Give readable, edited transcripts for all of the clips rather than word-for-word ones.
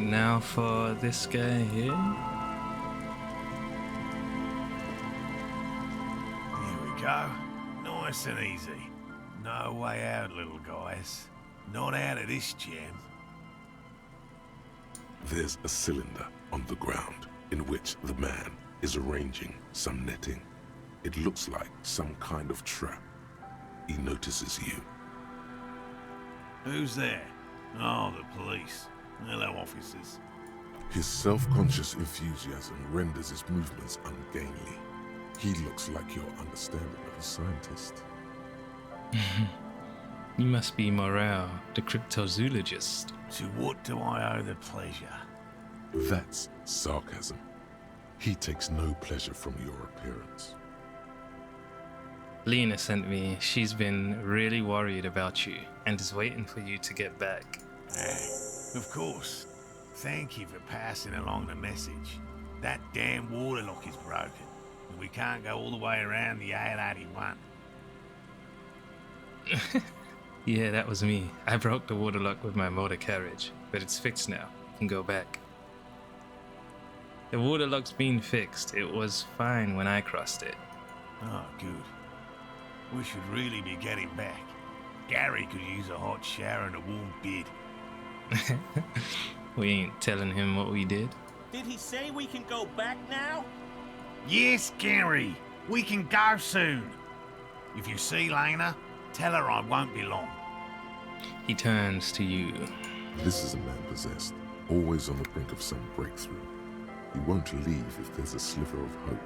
Now for this guy here. Here we go. Nice and easy. No way out, little guys. Not out of this jam. There's a cylinder on the ground in which the man is arranging some netting. It looks like some kind of trap. He notices you. Who's there? Oh, the police. Hello, officers. His self-conscious enthusiasm renders his movements ungainly. He looks like your understanding of a scientist. You must be Morale, the cryptozoologist. To what do I owe the pleasure? That's sarcasm. He takes no pleasure from your appearance. Lena sent me. She's been really worried about you and is waiting for you to get back. Of course. Thank you for passing along the message. That damn water lock is broken, and we can't go all the way around the A81. Yeah, that was me. I broke the water lock with my motor carriage, but it's fixed now. You can go back. The water lock's been fixed. It was fine when I crossed it. Oh, good. We should really be getting back. Gary could use a hot shower and a warm bed. We ain't telling him what we did. Did he say we can go back now? Yes, Gary! We can go soon! If you see Lena, tell her I won't be long. He turns to you. This is a man possessed, always on the brink of some breakthrough. He won't leave if there's a sliver of hope.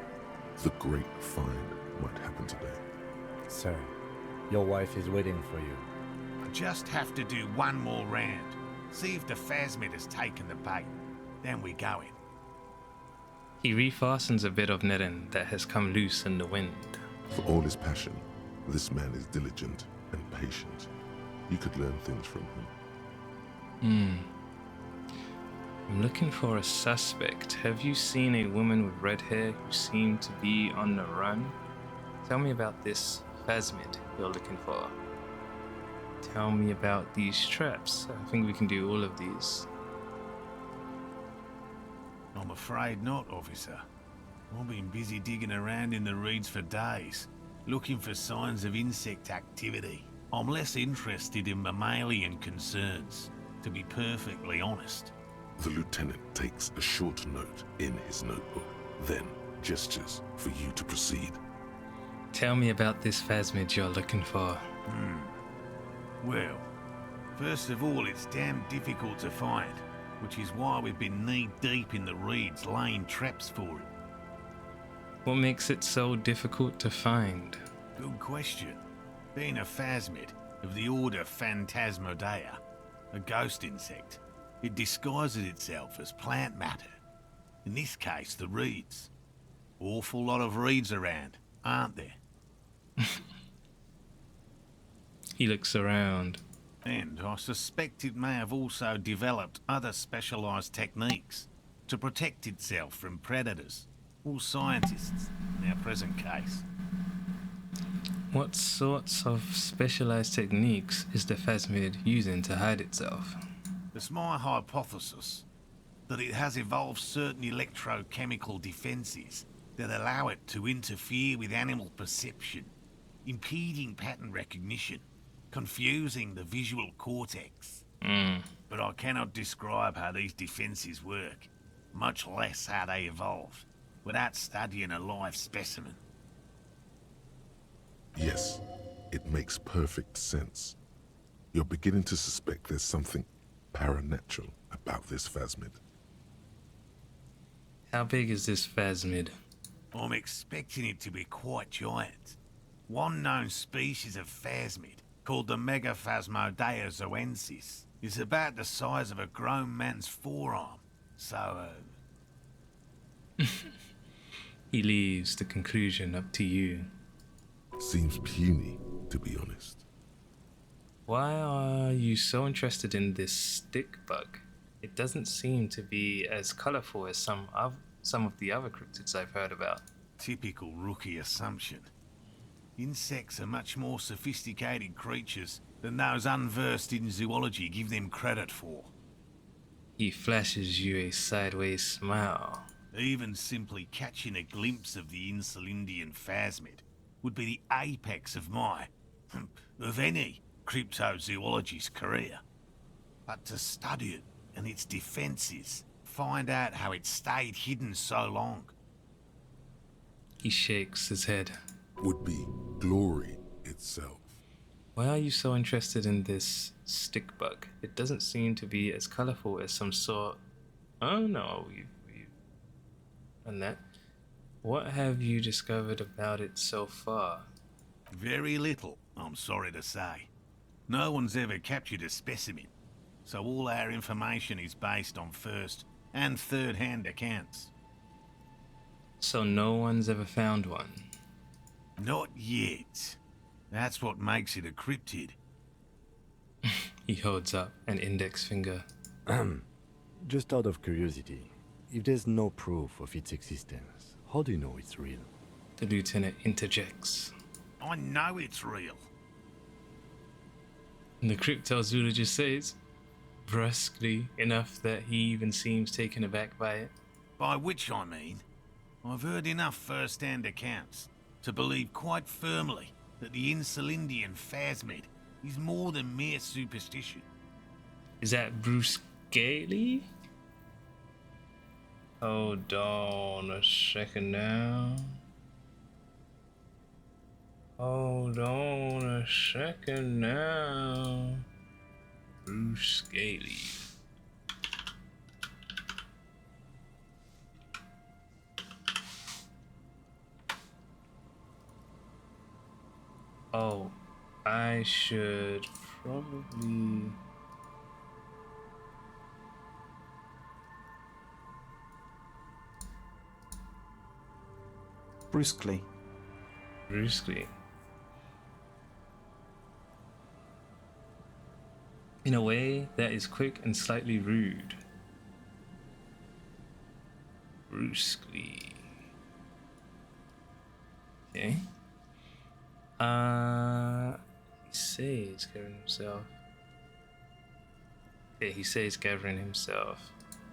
The great find might happen today. Sir, your wife is waiting for you. I just have to do one more round. See if the phasmid has taken the bait. Then we go in. He refastens a bit of netting that has come loose in the wind. For all his passion, this man is diligent and patient. You could learn things from him. I'm looking for a suspect. Have you seen a woman with red hair who seemed to be on the run? Tell me about this phasmid you're looking for. Tell me about these traps. I think we can do all of these. I'm afraid not, officer. I've been busy digging around in the reeds for days, looking for signs of insect activity. I'm less interested in mammalian concerns, to be perfectly honest. The lieutenant takes a short note in his notebook, then gestures for you to proceed. Tell me about this phasmid you're looking for. Well, first of all, it's damn difficult to find, which is why we've been knee-deep in the reeds laying traps for it. What makes it so difficult to find? Good question. Being a phasmid of the order Phantasmodea, a ghost insect, it disguises itself as plant matter. In this case, the reeds. Awful lot of reeds around, aren't there? He looks around. And I suspect it may have also developed other specialised techniques to protect itself from predators, or scientists in our present case. What sorts of specialized techniques is the phasmid using to hide itself? It's my hypothesis that it has evolved certain electrochemical defences that allow it to interfere with animal perception, impeding pattern recognition, confusing the visual cortex. But I cannot describe how these defences work, much less how they evolved, without studying a live specimen. Yes, it makes perfect sense. You're beginning to suspect there's something paranatural about this phasmid. How big is this phasmid? I'm expecting it to be quite giant. One known species of phasmid, called the Megaphasmodea zoensis, is about the size of a grown man's forearm. So, He leaves the conclusion up to you. Seems puny, to be honest. Why are you so interested in this stick bug? It doesn't seem to be as colorful as some of the other cryptids I've heard about. typical rookie assumption. Insects are much more sophisticated creatures than those unversed in zoology give them credit for. He flashes you a sideways smile. Even simply catching a glimpse of the Insulindian phasmid would be the apex of of any cryptozoologist's career. But to study it and its defenses, find out how it stayed hidden so long. He shakes his head. Would be glory itself. Why are you so interested in this stick bug? It doesn't seem to be as colorful as some sort. Oh no, we've done that. What have you discovered about it so far? Very little, I'm sorry to say. No one's ever captured a specimen, so all our information is based on first and third-hand accounts. So no one's ever found one? Not yet. That's what makes it a cryptid. He holds up an index finger. Just out of curiosity, if there's no proof of its existence, how do you know it's real? The lieutenant interjects. I know it's real. The cryptozoologist says, brusquely enough that he even seems taken aback by it. By which I mean, I've heard enough first-hand accounts to believe quite firmly that the Insulindian phasmid is more than mere superstition. Is that Bruce Gailey? Hold on a second now. Hold on a second now. Bruce Gailey. Oh, I should probably... Brusquely. Brusquely. In a way that is quick and slightly rude. Brusquely. Okay. He says gathering himself. Yeah, he says gathering himself.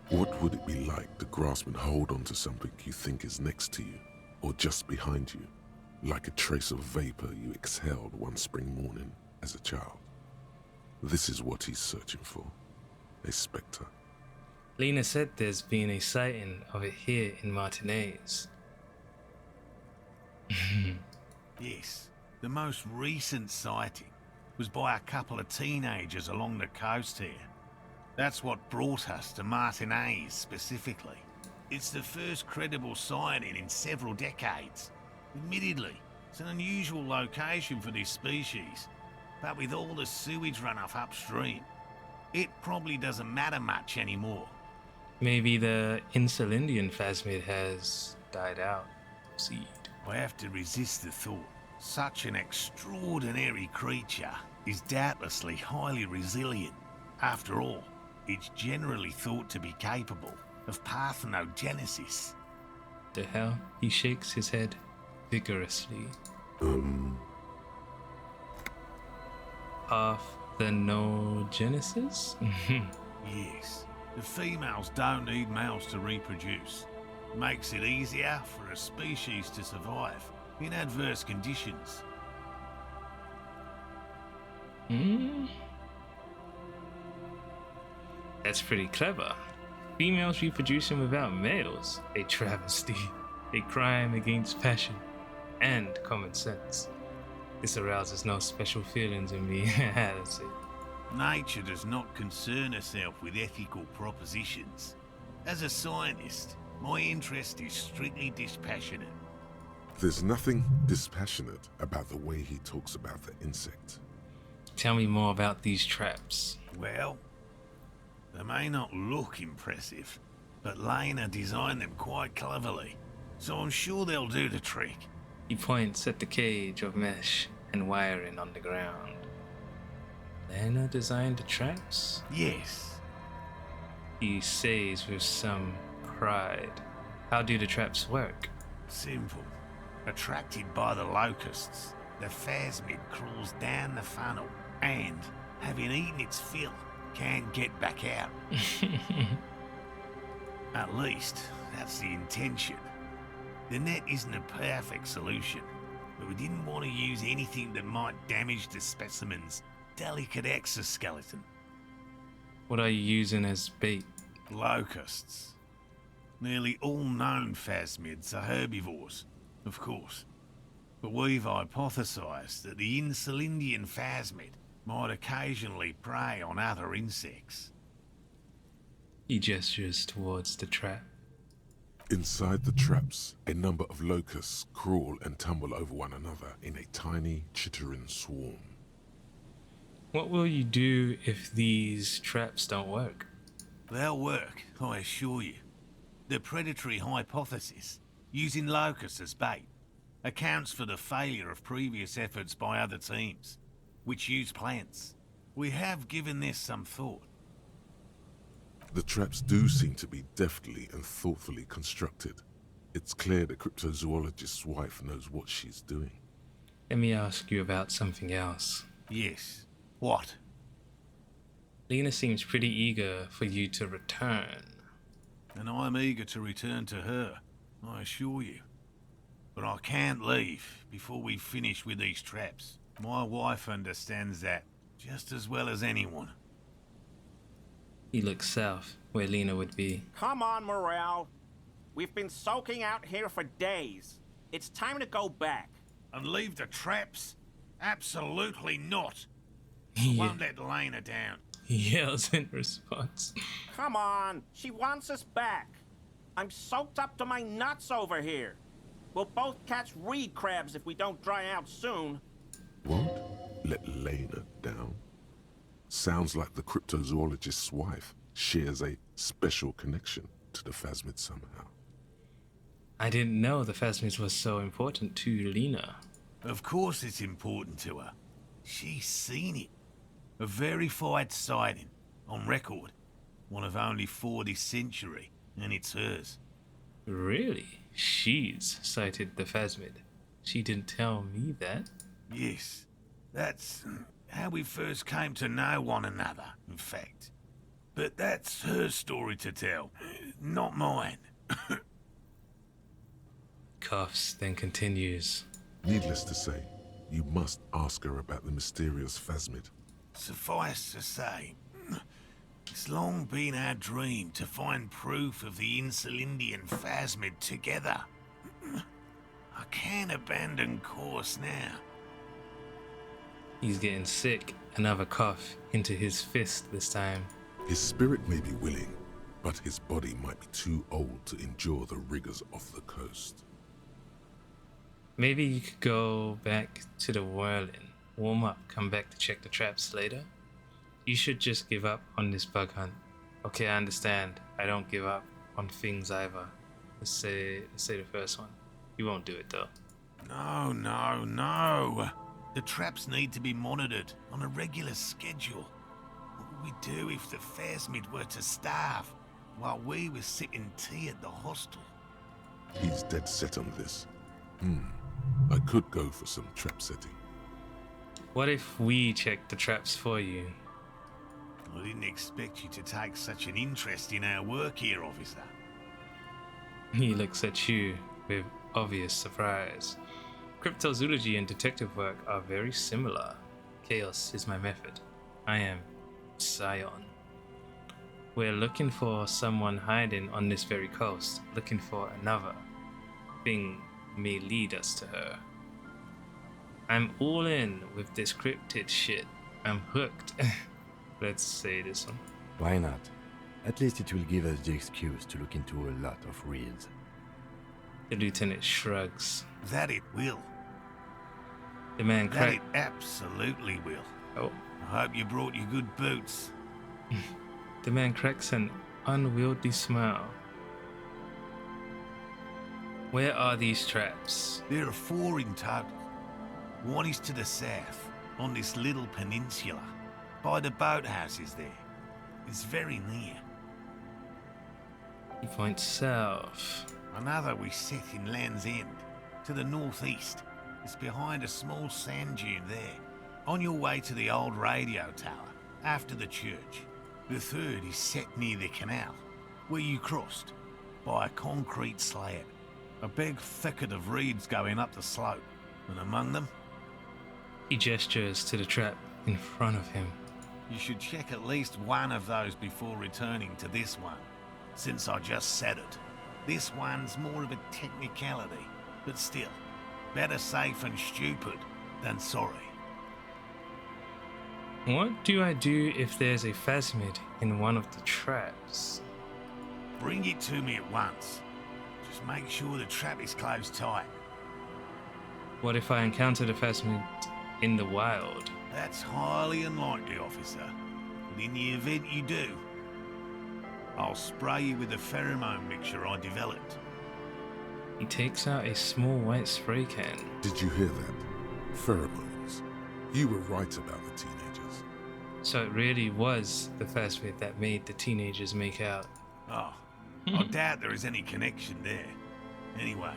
What would it be like to grasp and hold onto something you think is next to you, or just behind you, like a trace of vapor you exhaled one spring morning as a child? This is what he's searching for. A spectre. Lena said there's been a sighting of it here in Martinez. Yes, the most recent sighting was by a couple of teenagers along the coast here. That's what brought us to Martinez specifically. It's the first credible sighting in several decades. Admittedly, it's an unusual location for this species, but with all the sewage runoff upstream, it probably doesn't matter much anymore. Maybe the Insulindian phasmid has died out. Seed. I have to resist the thought. Such an extraordinary creature is doubtlessly highly resilient. After all, it's generally thought to be capable of parthenogenesis. The hell? He shakes his head vigorously. Parthenogenesis? Yes, the females don't need males to reproduce. Makes it easier for a species to survive in adverse conditions. That's pretty clever. Females reproducing without males. A travesty. A crime against passion and common sense. This arouses no special feelings in me, that's it. Nature does not concern herself with ethical propositions. As a scientist, my interest is strictly dispassionate. There's nothing dispassionate about the way he talks about the insect. Tell me more about these traps. Well, they may not look impressive, but Lena designed them quite cleverly, so I'm sure they'll do the trick. He points at the cage of mesh and wiring on the ground. Lena designed the traps? Yes. He says with some pride. How do the traps work? Simple. Attracted by the locusts, the phasmid crawls down the funnel and, having eaten its fill, can't get back out. At least, that's the intention. The net isn't a perfect solution, but we didn't want to use anything that might damage the specimen's delicate exoskeleton. What are you using as bait? Locusts. Nearly all known phasmids are herbivores, of course. But we've hypothesized that the Insulindian phasmid might occasionally prey on other insects. He gestures towards the trap. Inside the traps, a number of locusts crawl and tumble over one another in a tiny, chittering swarm. What will you do if these traps don't work? They'll work, I assure you. The predatory hypothesis, using locusts as bait, accounts for the failure of previous efforts by other teams, which use plants. We have given this some thought. The traps do seem to be deftly and thoughtfully constructed. It's clear the cryptozoologist's wife knows what she's doing. Let me ask you about something else. Yes. What? Lena seems pretty eager for you to return. And I'm eager to return to her, I assure you. But I can't leave before we finish with these traps. My wife understands that just as well as anyone. He looks south, where Lena would be. Come on, Morale. We've been soaking out here for days. It's time to go back. And leave the traps? Absolutely not. He Won't let Lena down. yells in response. Come on. She wants us back. I'm soaked up to my nuts over here. We'll both catch reed crabs if we don't dry out soon. Won't let Lena down? Sounds like the cryptozoologist's wife shares a special connection to the phasmid somehow. I didn't know the phasmids was so important to Lena. Of course it's important to her. She's seen it. A verified sighting, on record. One of only 4 this century, and it's hers. Really? She's sighted the phasmid. She didn't tell me that. Yes, that's how we first came to know one another, in fact. But that's her story to tell, not mine. Coughs, then continues. Needless to say, you must ask her about the mysterious phasmid. Suffice to say, it's long been our dream to find proof of the Insulindian phasmid together. I can't abandon course now. He's getting sick. Another cough into his fist this time. His spirit may be willing, but his body might be too old to endure the rigors of the coast. Maybe you could go back to the whirling, warm up, come back to check the traps later. You should just give up on this bug hunt. Okay, I understand. I don't give up on things either. Let's say the first one. You won't do it though. No. The traps need to be monitored on a regular schedule. What would we do if the phasmid were to starve while we were sipping tea at the hostel? He's dead set on this. I could go for some trap setting. What if we check the traps for you? I didn't expect you to take such an interest in our work here, officer. He looks at you with obvious surprise. Cryptozoology and detective work are very similar. Chaos is my method. I am Scion. We're looking for someone hiding on this very coast, looking for another thing may lead us to her. I'm all in with this cryptid shit. I'm hooked. Let's say this one. Why not? At least it will give us the excuse to look into a lot of reels. The lieutenant shrugs. That it will. The man That crack. it absolutely will. Oh, I hope you brought your good boots. the man cracks an unwieldy smile. Where are these traps? There are 4 in total. One is to the south, on this little peninsula, by the boathouses there. It's very near. He points south. Another we set in Land's End, to the northeast. It's behind a small sand dune there, on your way to the old radio tower, after the church. The third is set near the canal, where you crossed, by a concrete slab. A big thicket of reeds going up the slope, and among them, He gestures to the trap in front of him. you should check at least one of those before returning to this one, since I just said it. This one's more of a technicality, but still, better safe and stupid than sorry. What do I do if there's a phasmid in one of the traps? Bring it to me at once. Just make sure the trap is closed tight. What if I encounter the phasmid in the wild? That's highly unlikely, officer. But in the event you do, I'll spray you with a pheromone mixture I developed. He takes out a small white spray can. Did you hear that? Pheromones. You were right about the teenagers. So it really was the phasmid that made the teenagers make out. Oh, I doubt there is any connection there. Anyway,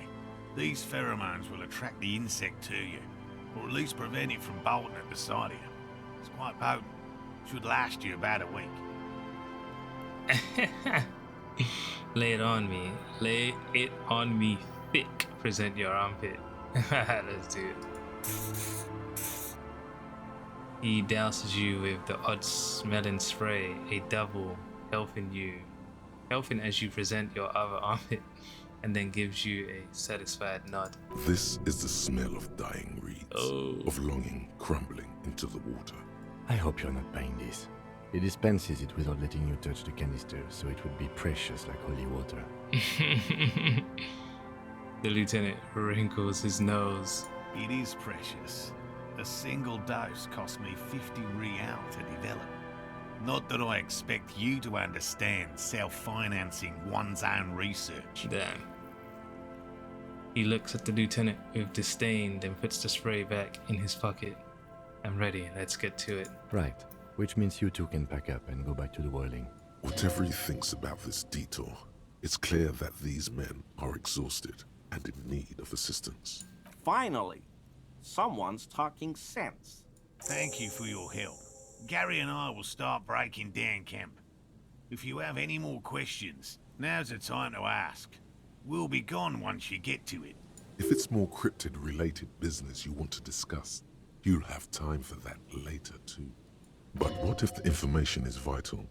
these pheromones will attract the insect to you, or at least prevent it from bolting at the sight of you. It's quite potent. Should last you about a week. Lay it on me. Lay it on me thick. Present your armpit. Let's do it. He douses you with the odd smelling spray, a double, helping as you present your other armpit, and then gives you a satisfied nod. This is the smell of dying reeds, Oh. of longing crumbling into the water. I hope you're not buying this. He dispenses it without letting you touch the canister, so it would be precious like holy water. The lieutenant wrinkles his nose. It is precious. A single dose cost me 50 real to develop. Not that I expect you to understand self-financing one's own research. Damn. He looks at the lieutenant with disdain, then puts the spray back in his pocket. I'm ready, let's get to it. Right. Which means you two can pack up and go back to the whirling. Whatever he thinks about this detour, it's clear that these men are exhausted and in need of assistance. Finally, someone's talking sense. Thank you for your help. Gary and I will start breaking down camp. If you have any more questions, now's the time to ask. We'll be gone once you get to it. If it's more cryptid-related business you want to discuss, you'll have time for that later too. But what if the information is vital?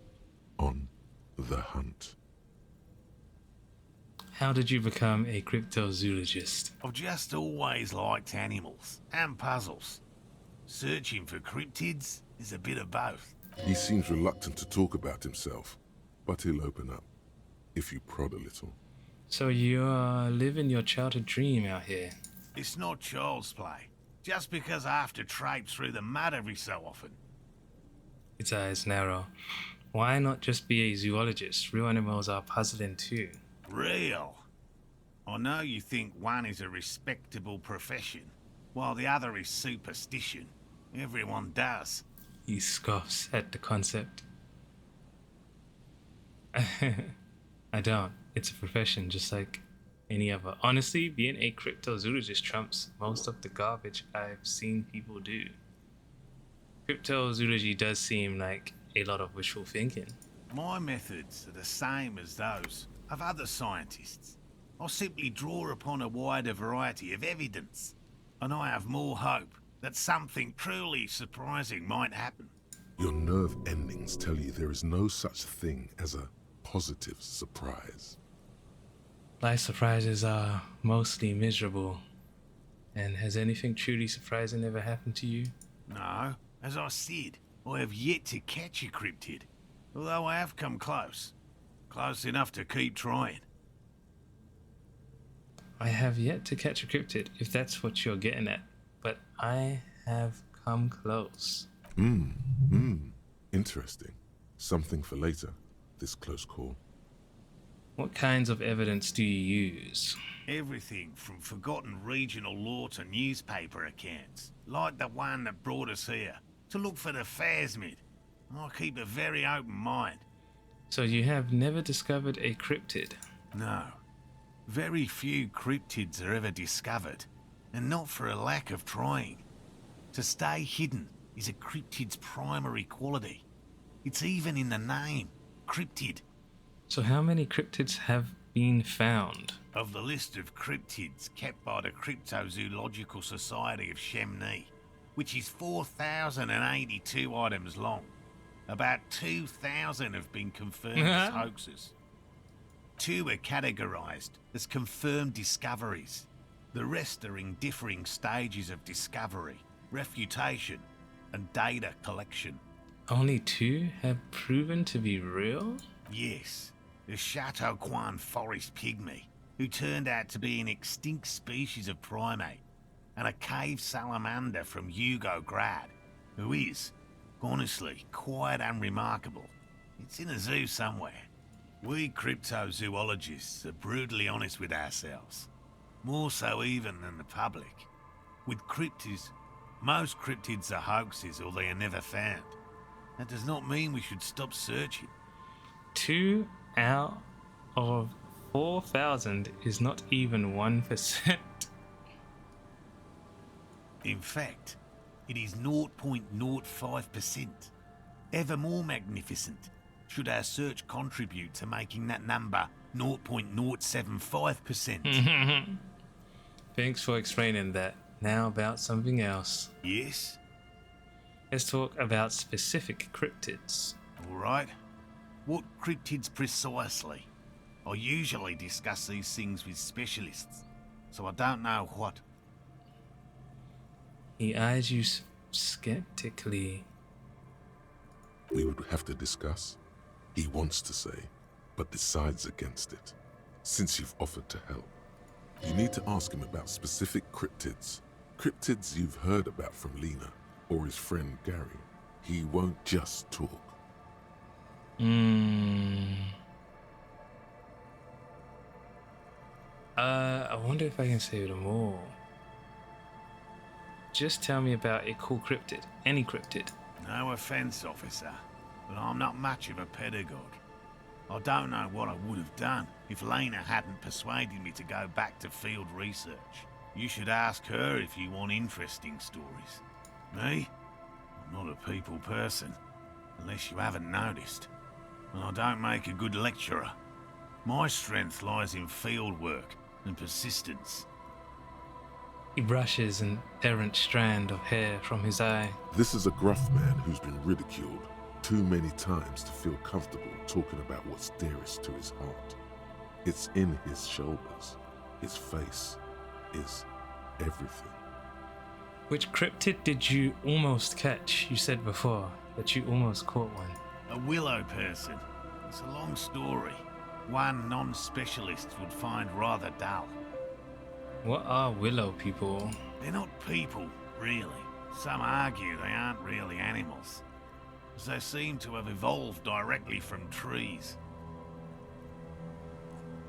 On the hunt. How did you become a cryptozoologist? I've just always liked animals and puzzles. Searching for cryptids is a bit of both. He seems reluctant to talk about himself, but he'll open up, if you prod a little. So you are living your childhood dream out here. It's not child's play. Just because I have to traipse through the mud every so often. Its eyes narrow. Why not just be a zoologist? Real animals are puzzling too. Real. I know you think one is a respectable profession, while the other is superstition. Everyone does. He scoffs at the concept. I don't. It's a profession just like any other. Honestly, being a cryptozoologist trumps most of the garbage I've seen people do. Cryptozoology does seem like a lot of wishful thinking. My methods are the same as those of other scientists. I simply draw upon a wider variety of evidence, and I have more hope that something truly surprising might happen. Your nerve endings tell you there is no such thing as a positive surprise. Life surprises are mostly miserable. And has anything truly surprising ever happened to you? No, as I said, I have yet to catch a cryptid, although I have come close. Close enough to keep trying. I have yet to catch a cryptid, if that's what you're getting at. But I have come close. Interesting. Something for later, this close call. What kinds of evidence do you use? Everything from forgotten regional lore to newspaper accounts, like the one that brought us here, to look for the phasmid. I keep a very open mind. So you have never discovered a cryptid? No. Very few cryptids are ever discovered, and not for a lack of trying. To stay hidden is a cryptid's primary quality. It's even in the name. Cryptid. So how many cryptids have been found? Of the list of cryptids kept by the Cryptozoological Society of Chemney, which is 4,082 items long, about 2,000 have been confirmed as hoaxes. 2 are categorized as confirmed discoveries. The rest are in differing stages of discovery, refutation, and data collection. Only 2 have proven to be real? Yes, the Chateau Quan forest pygmy, who turned out to be an extinct species of primate, and a cave salamander from Hugo Grad, who is, honestly, quite unremarkable. It's in a zoo somewhere. We cryptozoologists are brutally honest with ourselves, more so even than the public. With cryptids, most cryptids are hoaxes or they are never found. That does not mean we should stop searching. 2 out of 4,000 is not even 1%. In fact, it is 0.05%. Ever more magnificent, should our search contribute to making that number 0.075%. Thanks for explaining that. Now about something else. Yes? Let's talk about specific cryptids. All right. What cryptids precisely? I usually discuss these things with specialists, so I don't know what. He eyes you skeptically. We would have to discuss. He wants to say, but decides against it. Since you've offered to help, you need to ask him about specific cryptids. Cryptids you've heard about from Lena or his friend Gary. He won't just talk. I wonder if I can say them all. Just tell me about a cool cryptid. Any cryptid. No offense, officer, but I'm not much of a pedagogue. I don't know what I would have done if Lena hadn't persuaded me to go back to field research. You should ask her if you want interesting stories. Me? I'm not a people person, unless you haven't noticed. And I don't make a good lecturer. My strength lies in field work and persistence. He brushes an errant strand of hair from his eye. This is a gruff man who's been ridiculed too many times to feel comfortable talking about what's dearest to his heart. It's in his shoulders. His face is everything. Which cryptid did you almost catch? You said before that you almost caught one. A willow person. It's a long story. One non-specialist would find rather dull. What are willow people? They're not people, really. Some argue they aren't really animals, as they seem to have evolved directly from trees.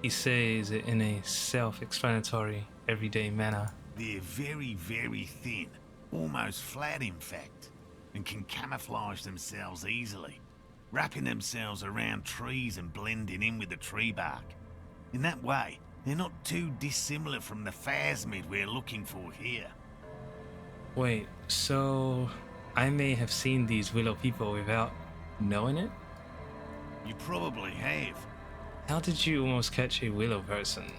He says it in a self-explanatory, everyday manner. They're very, very thin, almost flat in fact, and can camouflage themselves easily, wrapping themselves around trees and blending in with the tree bark. In that way, they're not too dissimilar from the phasmid we're looking for here. Wait, so I may have seen these willow people without knowing it? You probably have. How did you almost catch a willow person?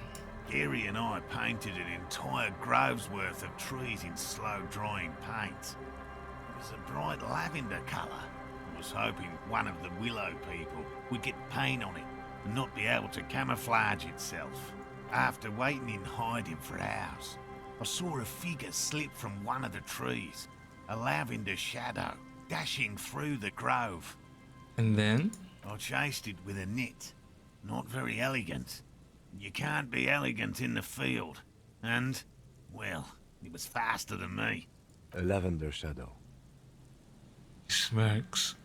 Gary and I painted an entire grove's worth of trees in slow-drying paint. It was a bright lavender colour. I was hoping one of the willow people would get paint on it and not be able to camouflage itself. After waiting in hiding for hours, I saw a figure slip from one of the trees, a lavender shadow, dashing through the grove. And then? I chased it with a net. Not very elegant. You can't be elegant in the field. And, well, it was faster than me. A lavender shadow. He smirks.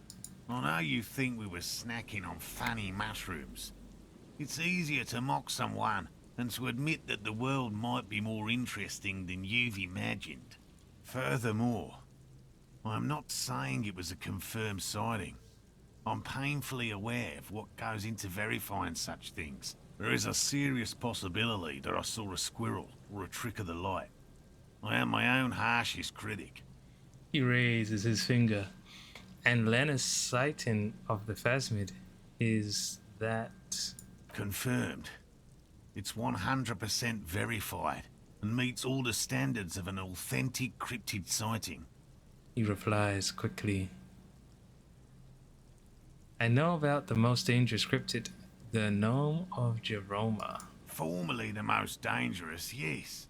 I know you think we were snacking on funny mushrooms. It's easier to mock someone than to admit that the world might be more interesting than you've imagined. Furthermore, I'm not saying it was a confirmed sighting. I'm painfully aware of what goes into verifying such things. There is a serious possibility that I saw a squirrel or a trick of the light. I am my own harshest critic. He raises his finger. And Lena's sighting of the phasmid, is that... Confirmed. It's 100% verified and meets all the standards of an authentic cryptid sighting. He replies quickly. I know about the most dangerous cryptid, the Gnome of Jeroma. Formerly the most dangerous, yes.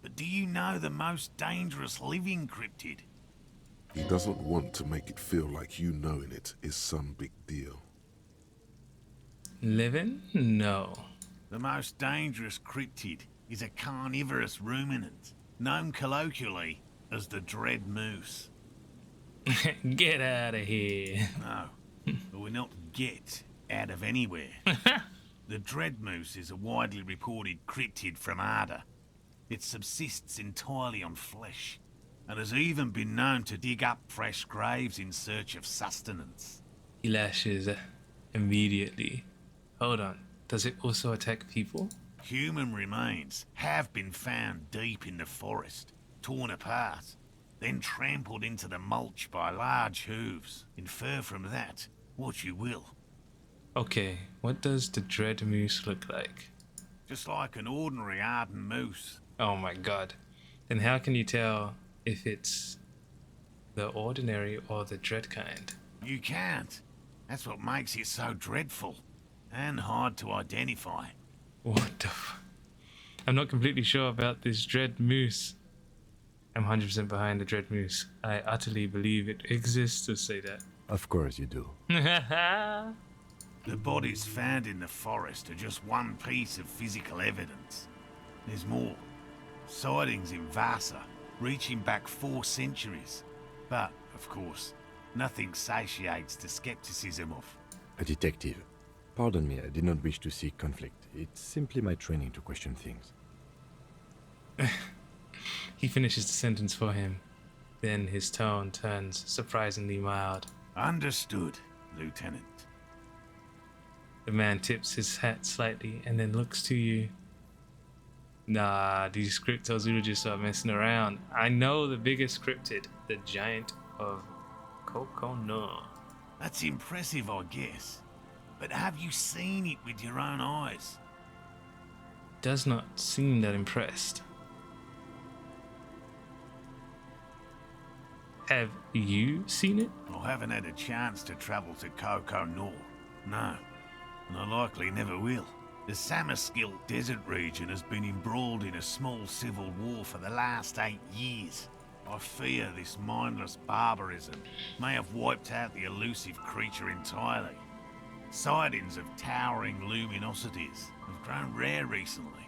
But do you know the most dangerous living cryptid? He doesn't want to make it feel like you knowing it is some big deal. Living? No. The most dangerous cryptid is a carnivorous ruminant, known colloquially as the Dread Moose. Get out of here. No, but we're not get out of anywhere. The Dread Moose is a widely reported cryptid from Arda. It subsists entirely on flesh, and has even been known to dig up fresh graves in search of sustenance. He lashes immediately. Hold on. Does it also attack people? Human remains have been found deep in the forest, torn apart, then trampled into the mulch by large hooves. Infer from that what you will. Okay, what does the Dread Moose look like? Just like an ordinary Arden moose. Oh my god. Then how can you tell if it's the ordinary or the dread kind? You can't. That's what makes it so dreadful and hard to identify. What the I'm not completely sure about this Dread Moose. I'm 100% behind the Dread Moose. I utterly believe it exists to say that. Of course you do. The bodies found in the forest are just one piece of physical evidence. There's more. Sightings in Vasa, reaching back 4 centuries. But, of course, nothing satiates the skepticism of... A detective. Pardon me, I did not wish to seek conflict. It's simply my training to question things. He finishes the sentence for him. Then his tone turns surprisingly mild. Understood, Lieutenant. The man tips his hat slightly and then looks to you. Nah, these cryptozoologists are messing around. I know the biggest cryptid, the giant of Kokono. That's impressive, I guess. But have you seen it with your own eyes? Does not seem that impressed. Have you seen it? I haven't had a chance to travel to Kokonor. No, and I likely never will. The Samaskill desert region has been embroiled in a small civil war for the last 8 years. I fear this mindless barbarism may have wiped out the elusive creature entirely. Sightings of towering luminosities have grown rare recently,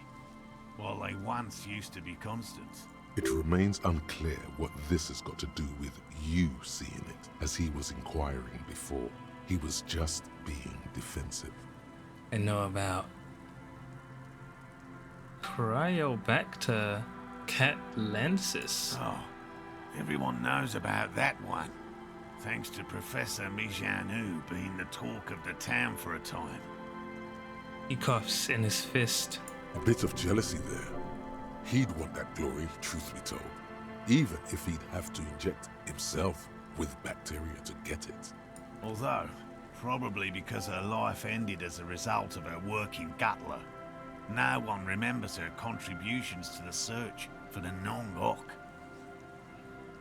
while they once used to be constant. It remains unclear what this has got to do with you seeing it, as he was inquiring before. He was just being defensive. I know about Cryobacter catlensis. Oh, everyone knows about that one, thanks to Professor Mijanu being the talk of the town for a time. He coughs in his fist. A bit of jealousy there. He'd want that glory, truth be told, even if he'd have to inject himself with bacteria to get it. Although, probably because her life ended as a result of her work in Gutler, no one remembers her contributions to the search for the Nong-Ok.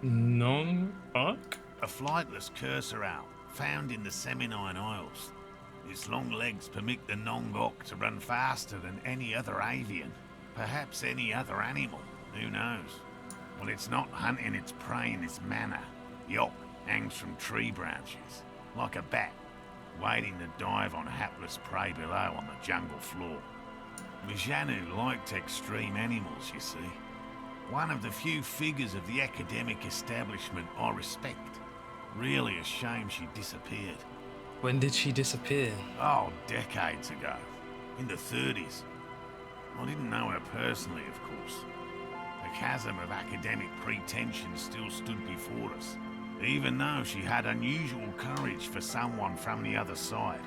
Nong-Ok? A flightless cursor owl found in the Seminine Isles. Its long legs permit the Nong-Ok to run faster than any other avian. Perhaps any other animal, who knows? Well, it's not hunting its prey in this manner. The ok hangs from tree branches, like a bat, waiting to dive on hapless prey below on the jungle floor. Mijanu liked extreme animals, you see. One of the few figures of the academic establishment I respect. Really a shame she disappeared. When did she disappear? Oh, decades ago. In the 30s. I didn't know her personally, of course. The chasm of academic pretension still stood before us, even though she had unusual courage for someone from the other side.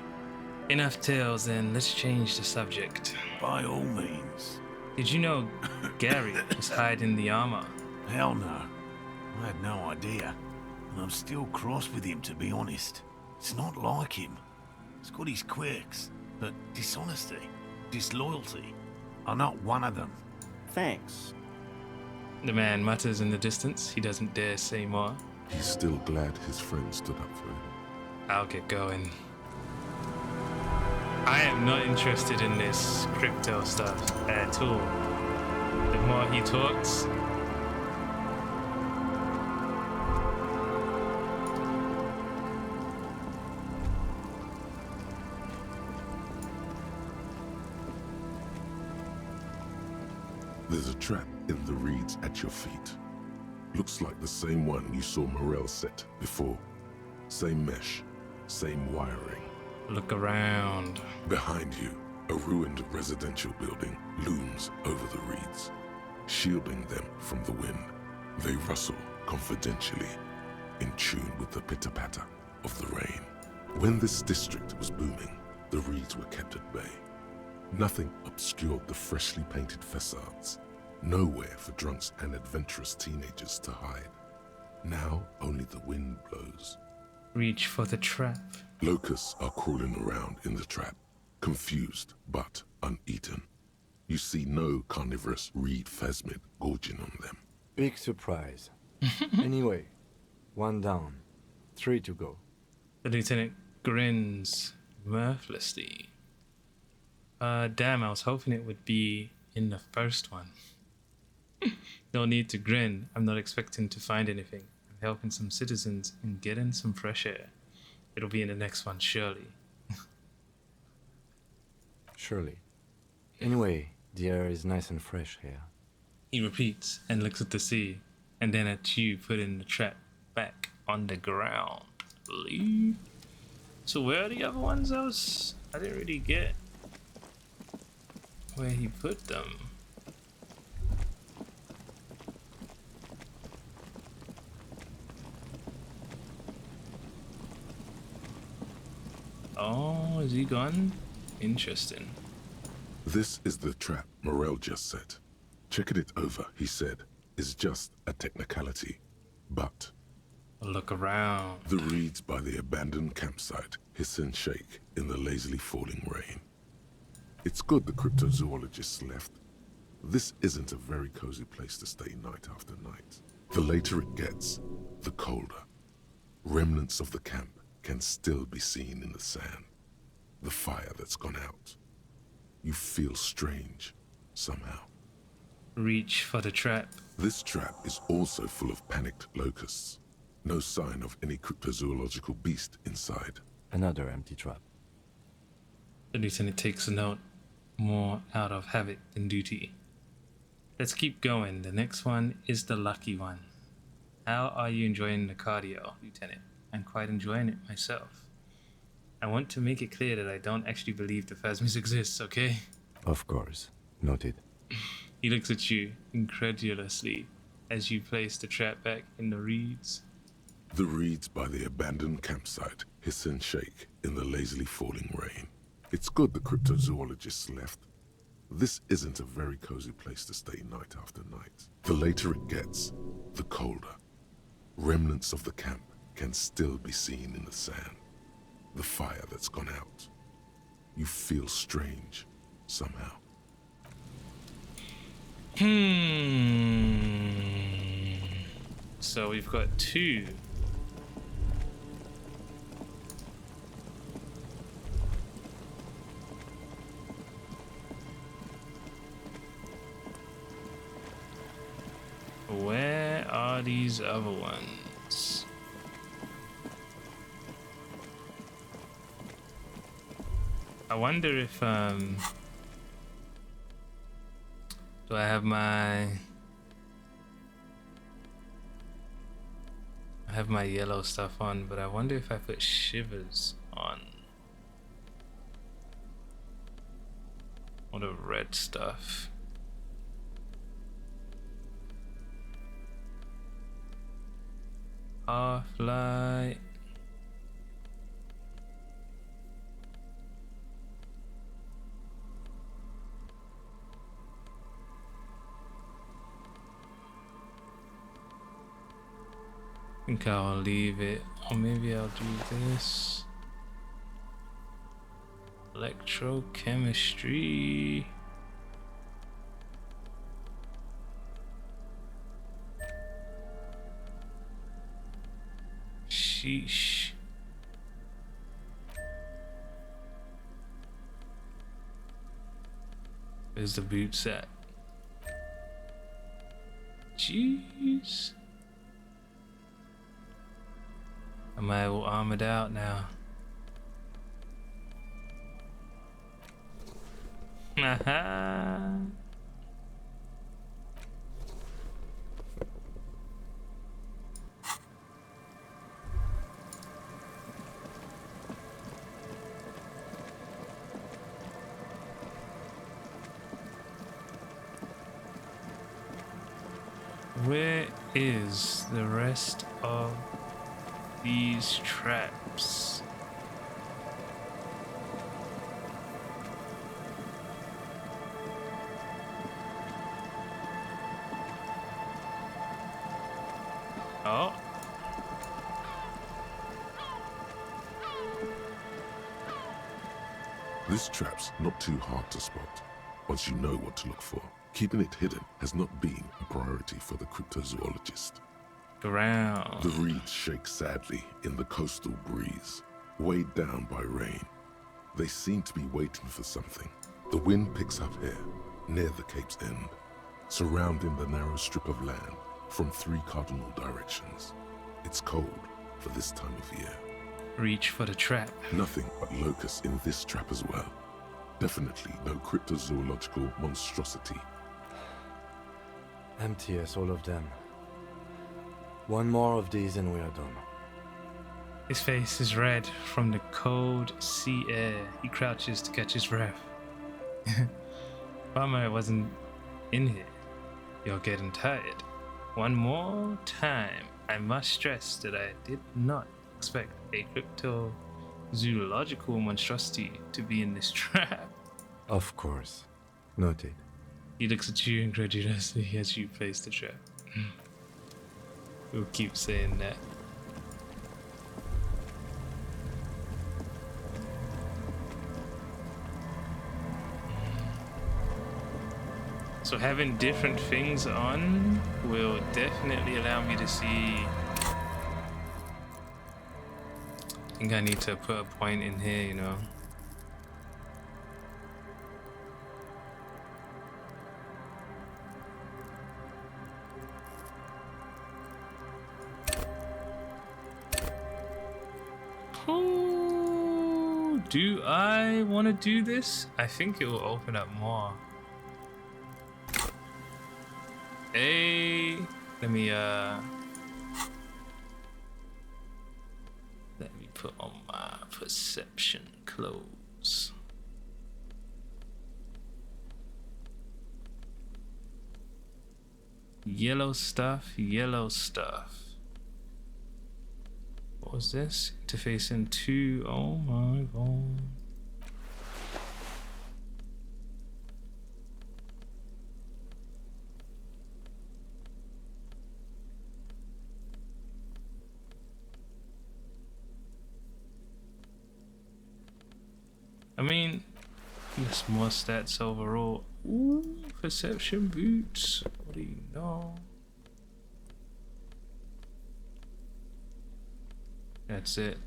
Enough tales then, let's change the subject. By all means. Did you know Gary was hiding the armor? Hell no. I had no idea. I'm still cross with him, to be honest. It's not like him. He's got his quirks, but dishonesty, disloyalty are not one of them. Thanks. The man mutters in the distance. He doesn't dare say more. He's still glad his friend stood up for him. I'll get going. I am not interested in this crypto stuff at all. The more he talks, There's a trap in the reeds at your feet. Looks like the same one you saw Morel set before. Same mesh, same wiring. look around. Behind you, a ruined residential building looms over the reeds, shielding them from the wind. They rustle confidentially, in tune with the pitter-patter of the rain. When this district was booming, the reeds were kept at bay. Nothing obscured the freshly painted facades. Nowhere for drunks and adventurous teenagers to hide. Now only the wind blows. Reach for the trap. Locusts are crawling around in the trap, confused but uneaten. You see no carnivorous reed phasmid gorging on them. Big surprise. Anyway, 1 down, 3 to go. The lieutenant grins mirthlessly. Damn, I was hoping it would be in the first one. No need to grin. I'm not expecting to find anything. I'm helping some citizens and getting some fresh air. It'll be in the next one, surely. Surely. Anyway, the air is nice and fresh here. He repeats and looks at the sea, and then at you putting the trap back on the ground. Leave. So where are the other ones? I didn't really get where he put them. Oh, is he gone? Interesting. This is the trap Morel just set. Checking it over, he said, is just a technicality. But Look around. the reeds by the abandoned campsite hiss and shake in the lazily falling rain. It's good the cryptozoologists left. This isn't a very cozy place to stay night after night. The later it gets, the colder. Remnants of the camp can still be seen in the sand. The fire that's gone out. You feel strange, somehow. Reach for the trap. This trap is also full of panicked locusts. No sign of any cryptozoological beast inside. Another empty trap. The lieutenant takes a note. More out of habit than duty. Let's keep going. The next one is the lucky one. How are you enjoying the cardio, Lieutenant? I'm quite enjoying it myself. I want to make it clear that I don't actually believe the phasmids exists, okay? Of course. Noted. He looks at you incredulously as you place the trap back in the reeds. The reeds by the abandoned campsite hiss and shake in the lazily falling rain. It's good the cryptozoologists left. This isn't a very cozy place to stay night after night. The later it gets, the colder. Remnants of the camp can still be seen in the sand. The fire that's gone out. You feel strange, somehow. So we've got 2. Where are these other ones? I wonder if do I have my yellow stuff on, but I wonder if I put shivers on. Or the red stuff. Half-light. think I'll leave it, or maybe I'll do this. Electrochemistry. Sheesh. Where's the boots at? Jeez. Am I all armored out now? Haha. Where is the rest of these traps? Oh. This trap's not too hard to spot, once you know what to look for. Keeping it hidden has not been a priority for the cryptozoologist. Ground. The reeds shake sadly in the coastal breeze, weighed down by rain. They seem to be waiting for something. The wind picks up here, near the cape's end, surrounding the narrow strip of land from 3 cardinal directions. It's cold for this time of year. Reach for the trap. Nothing but locusts in this trap as well. Definitely no cryptozoological monstrosity. Empty us, all of them. One more of these and we are done. His face is red from the cold sea air. He crouches to catch his breath. Bummer I wasn't in here. You're getting tired. One more time, I must stress that I did not expect a cryptozoological monstrosity to be in this trap. Of course. Noted. He looks at you incredulously as you place the trap. We'll keep saying that. So having different things on will definitely allow me to see. I think I need to put a point in here, you know. Oh, do I want to do this? I think it will open up more. Hey, let me put on my perception clothes. Yellow stuff, yellow stuff. What was this? Interfacing 2. Oh my god. I mean, there's more stats overall. Ooh, perception boots. What do you know? That's it.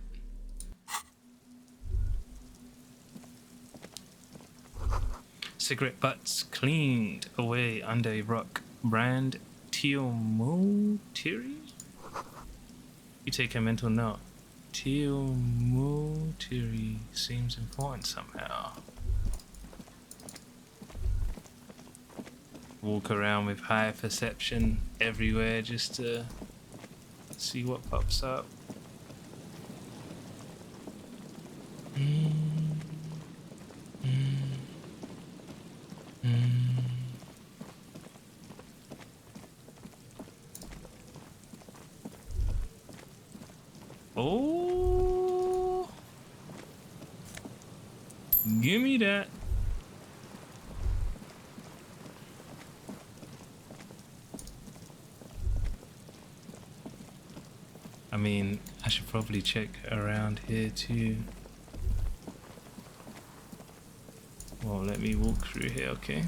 Cigarette butts cleaned away under a rock. Brand Teomotiri? You take a mental note. Teomotiri seems important somehow. Walk around with high perception everywhere just to see what pops up. Oh, give me that. mean, I should probably check around here too. Well, let me walk through here, okay?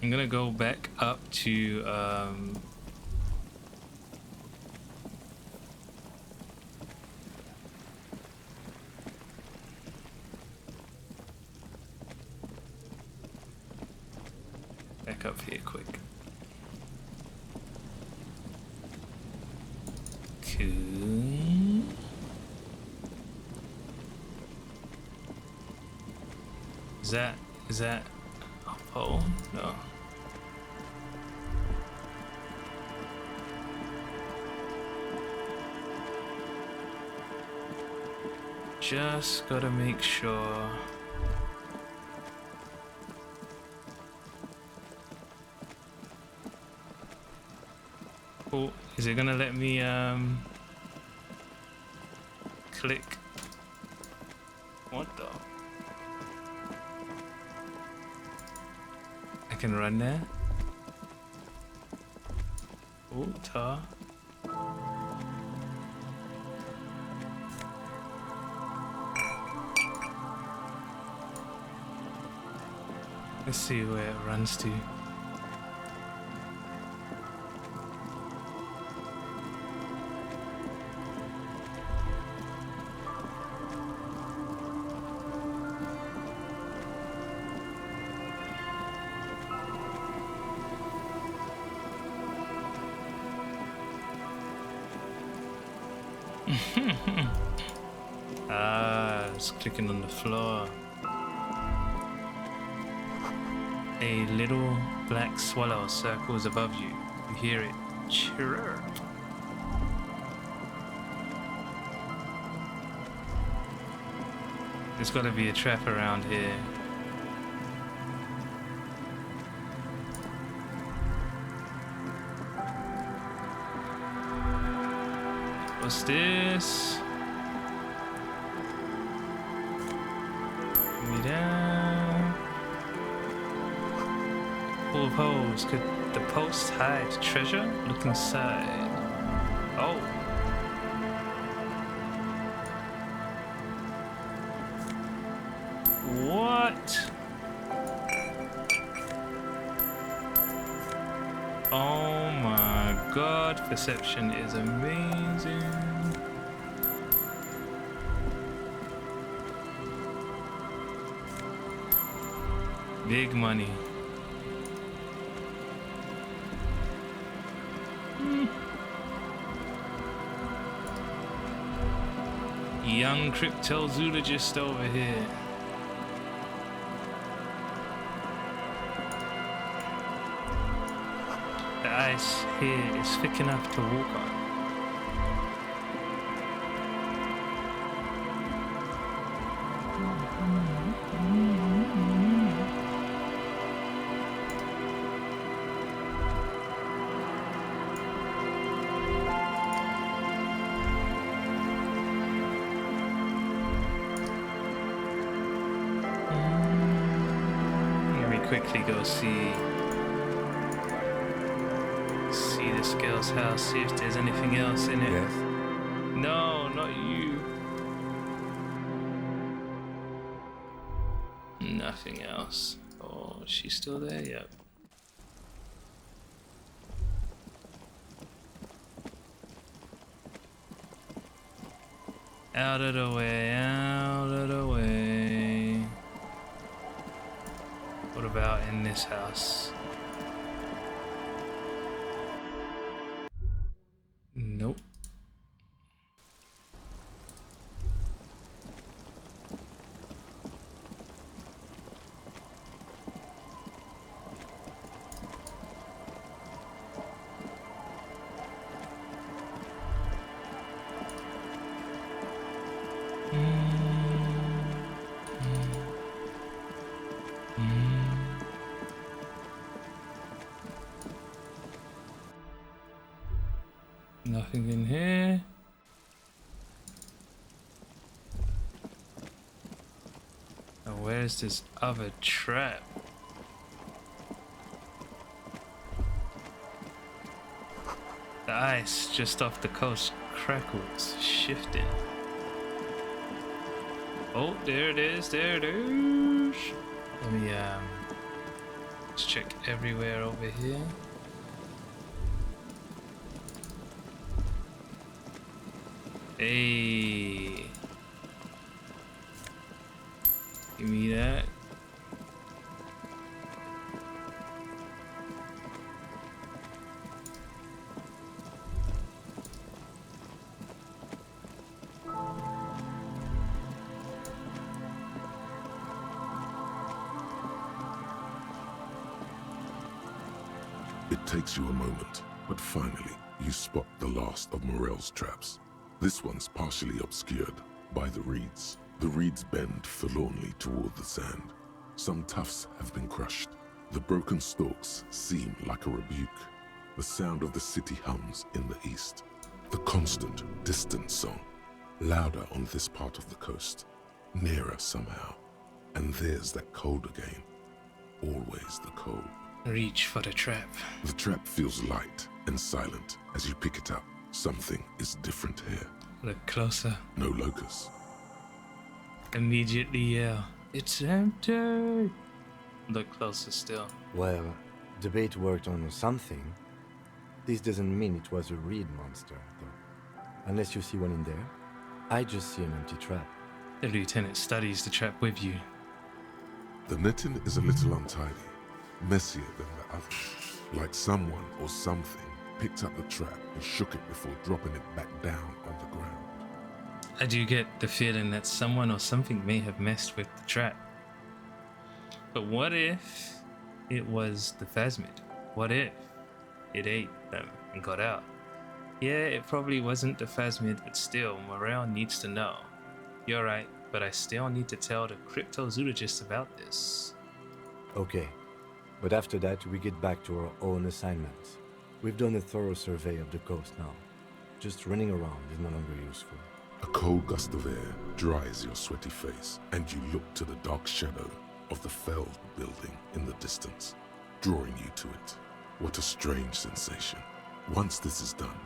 I'm gonna go back up to back up here quick. Cool. Is that a pole? No. Just gotta make sure. Oh, is it gonna let me click? What the? I can run there. Oh, tar. Let's see where it runs to. It's clicking on the floor. A little black swallow circles above you. You hear it chirp. There's gotta be a trap around here. What's this? Put me down. Full of holes. Could the post hide treasure? Look inside. Oh. What? Oh my god, perception is amazing. Big money. Young cryptozoologist over here. The ice here is thick enough to walk on. Let me quickly go see this girl's house, see if there's anything else in it. Yes? No, not you. Nothing else. Oh, she's still there? Yep. Out of the way, out of the way. What about in this house? Nope. Nothing in here. Now where where's this other trap? The ice just off the coast crackles, shifting. Oh, there it is, there it is. Let me just check everywhere over here. Hey, give me that. It takes you a moment, but finally, you spot the last of Morel's traps. This one's partially obscured by the reeds. The reeds bend forlornly toward the sand. Some tufts have been crushed. The broken stalks seem like a rebuke. The sound of the city hums in the east. The constant, distant song, louder on this part of the coast, nearer somehow. And there's that cold again. Always the cold. Reach for the trap. The trap feels light and silent as you pick it up. Something is different here. Look closer. No locust. Immediately yell, "It's empty!" Look closer still. Well, the bait worked on something. This doesn't mean it was a reed monster, though. Unless you see one in there. I just see an empty trap. The lieutenant studies the trap with you. The netting is a little untidy, messier than the others. Like someone or something picked up the trap and shook it before dropping it back down on the ground. I do get the feeling that someone or something may have messed with the trap. But what if it was the phasmid? What if it ate them and got out? Yeah, it probably wasn't the phasmid, but still, Morel needs to know. You're right, but I still need to tell the cryptozoologist about this. Okay, but after that we get back to our own assignments. We've done a thorough survey of the coast now. Just running around is no longer useful. A cold gust of air dries your sweaty face, and you look to the dark shadow of the felled building in the distance, drawing you to it. What a strange sensation. Once this is done,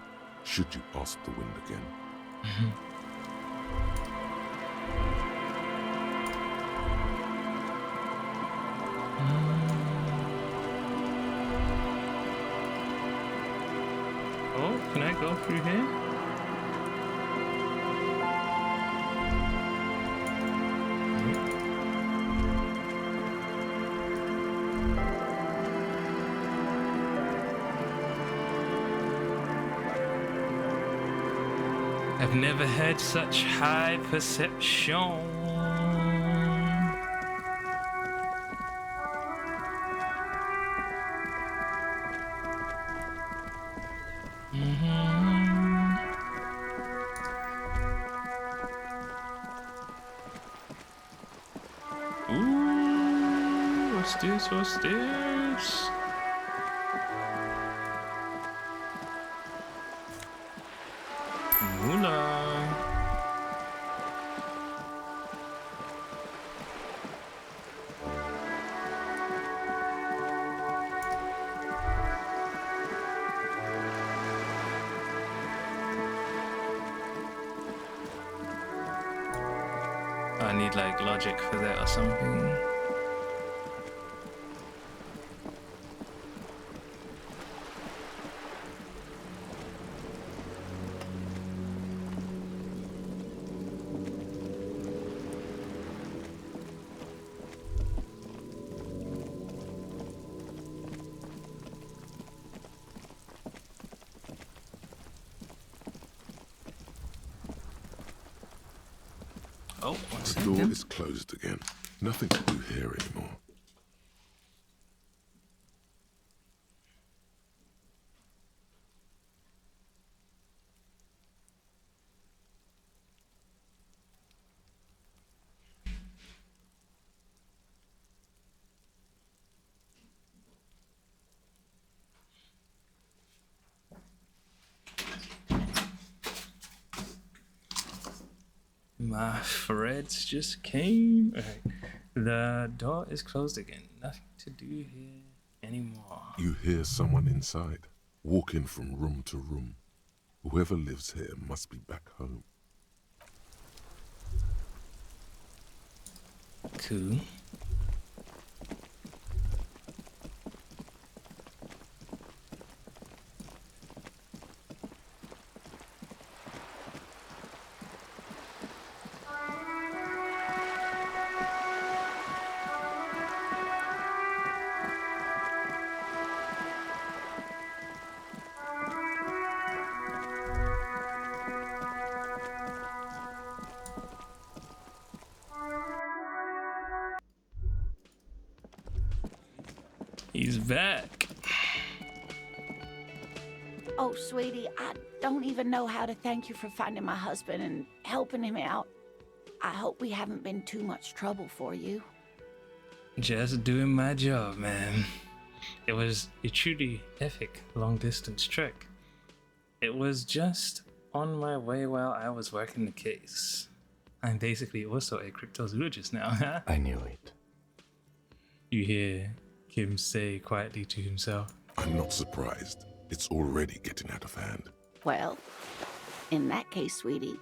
should you ask the wind again? Oh, can I go through here? I've never had such high perception. Ooh, what's this? What's this? Moolah. I need like logic for that or something. Oh, what's The that? door Then? is closed again. Nothing to do here anymore. My threads just came. All right. The door is closed again. Nothing to do here anymore. You hear someone inside, walking from room to room. Whoever lives here must be back home. Cool. He's back. Oh, sweetie, I don't even know how to thank you for finding my husband and helping him out. I hope we haven't been too much trouble for you. Just doing my job, man. It was a truly epic long-distance trek. It was just on my way while I was working the case. I'm basically also a cryptozoologist now, huh? I knew it. You hear Kim say quietly to himself. I'm not surprised. It's already getting out of hand. Well, in that case, sweetie,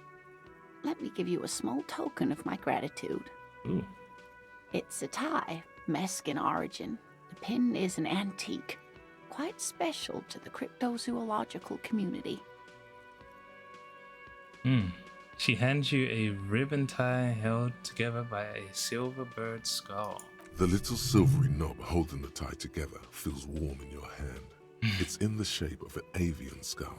let me give you a small token of my gratitude. Ooh. It's a tie, Mesk in origin. The pin is an antique, quite special to the cryptozoological community. She hands you a ribbon tie held together by a silver bird skull. The little silvery knob holding the tie together feels warm in your hand. It's in the shape of an avian skull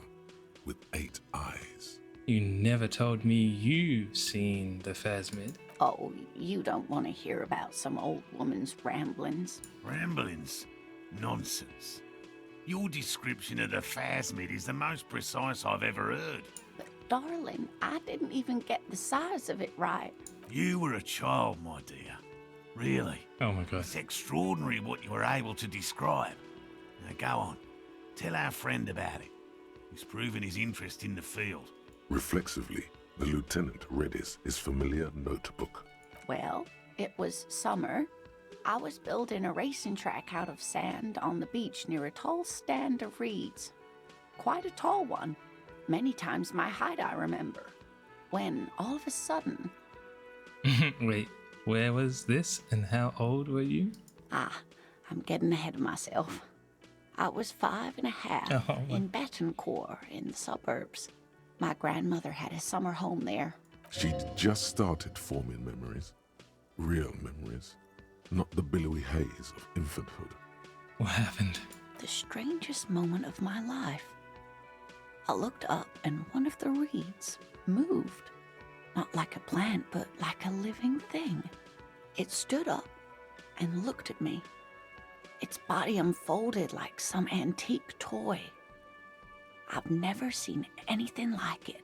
with 8 eyes. You never told me you've seen the Phasmid. Oh, you don't want to hear about some old woman's ramblings. Ramblings? Nonsense. Your description of the Phasmid is the most precise I've ever heard. But darling, I didn't even get the size of it right. You were a child, my dear. Really. Oh my god. It's extraordinary what you were able to describe. Now go on. Tell our friend about it. He's proven his interest in the field. Reflexively, the lieutenant read his familiar notebook. Well, it was summer. I was building a racing track out of sand on the beach near a tall stand of reeds. Quite a tall one. Many times my height, I remember. When, all of a sudden... Wait, where was this and how old were you? I'm getting ahead of myself. I was 5.5 Oh, in Betancourt in the suburbs. My grandmother had a summer home there. She'd just started forming memories. Real memories. Not the billowy haze of infanthood. What happened? The strangest moment of my life. I looked up and one of the reeds moved. Not like a plant, but like a living thing. It stood up and looked at me. Its body unfolded like some antique toy. I've never seen anything like it.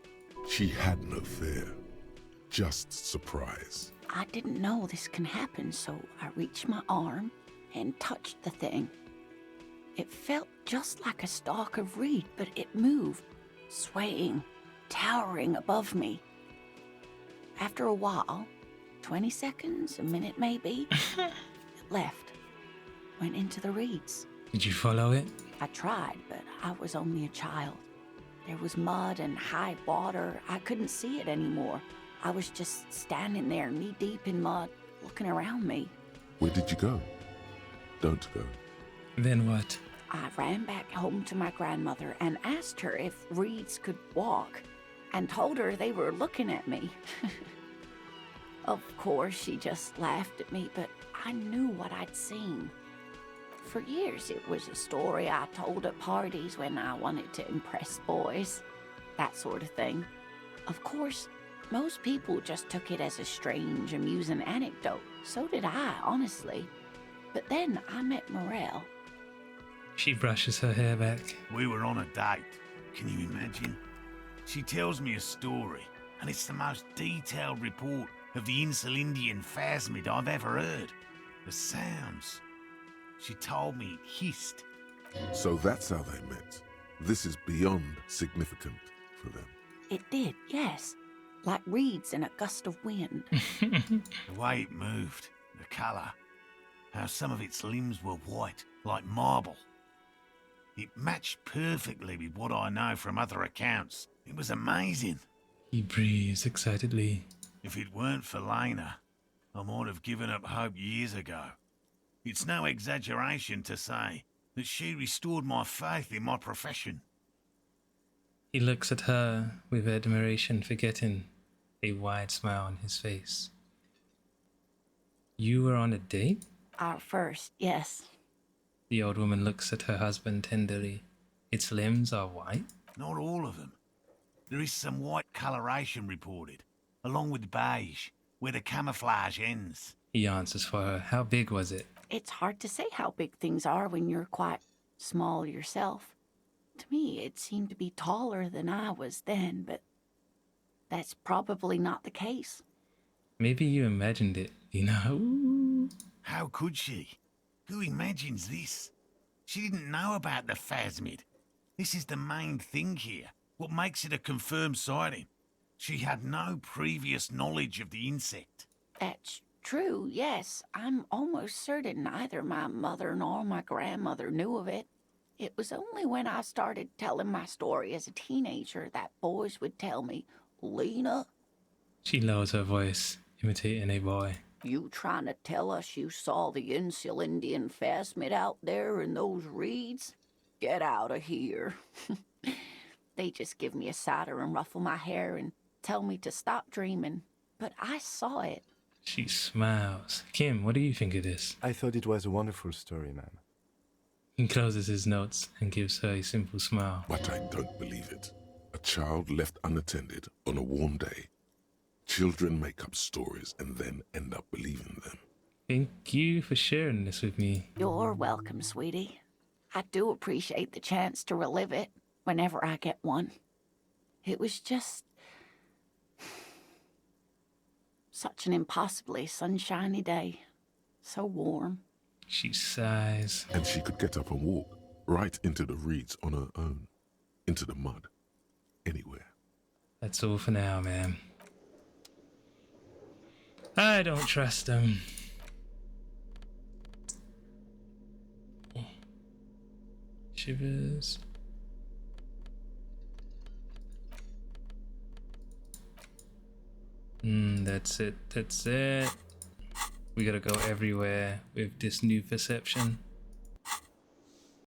She had no fear, just surprise. I didn't know this can happen, so I reached my arm and touched the thing. It felt just like a stalk of reed, but it moved, swaying, towering above me. After a while, 20 seconds, a minute maybe, it left. Went into the reeds. Did you follow it? I tried, but I was only a child. There was mud and high water. I couldn't see it anymore. I was just standing there knee-deep in mud, looking around me. Where did you go? Don't go. Then what? I ran back home to my grandmother and asked her if reeds could walk, and told her they were looking at me. Of course, she just laughed at me, but I knew what I'd seen. For years, it was a story I told at parties when I wanted to impress boys. That sort of thing. Of course, most people just took it as a strange, amusing anecdote. So did I, honestly. But then I met Morel. She brushes her hair back. We were on a date. Can you imagine? She tells me a story, and it's the most detailed report of the Insulindian Phasmid I've ever heard. The sounds. She told me it hissed. So that's how they met. This is beyond significant for them. It did, yes. Like reeds in a gust of wind. The way it moved, The colour. How some of its limbs were white, like marble. It matched perfectly with what I know from other accounts. It was amazing. He breathes excitedly. If it weren't for Lena, I might have given up hope years ago. It's no exaggeration to say that she restored my faith in my profession. He looks at her with admiration, forgetting a wide smile on his face. You were on a date? Our first, yes. The old woman looks at her husband tenderly. Its limbs are white? Not all of them. There is some white coloration reported, along with beige, where the camouflage ends. He answers for her. How big was it? It's hard to say how big things are when you're quite small yourself. To me, it seemed to be taller than I was then, but that's probably not the case. Maybe you imagined it, you know? How could she? Who imagines this? She didn't know about the phasmid. This is the main thing here, what makes it a confirmed sighting. She had no previous knowledge of the insect. That's true, yes. I'm almost certain neither my mother nor my grandmother knew of it. It was only when I started telling my story as a teenager that boys would tell me, Lena, She lowers her voice, imitating a boy. you trying to tell us you saw the Insulindian phasmid out there in those reeds? Get out of here. They just give me a cider and ruffle my hair and tell me to stop dreaming. But I saw it. She smiles. Kim, what do you think of this? I thought it was a wonderful story, ma'am. He closes his notes and gives her a simple smile. But I don't believe it. A child left unattended on a warm day. Children make up stories and then end up believing them. Thank you for sharing this with me. You're welcome, sweetie. I do appreciate the chance to relive it whenever I get one. It was just such an impossibly sunshiny day. So warm. She sighs. And she could get up and walk right into the reeds on her own. Into the mud. Anywhere. That's all for now, man. I don't trust him. Shivers. That's it. That's it. We gotta go everywhere with this new perception.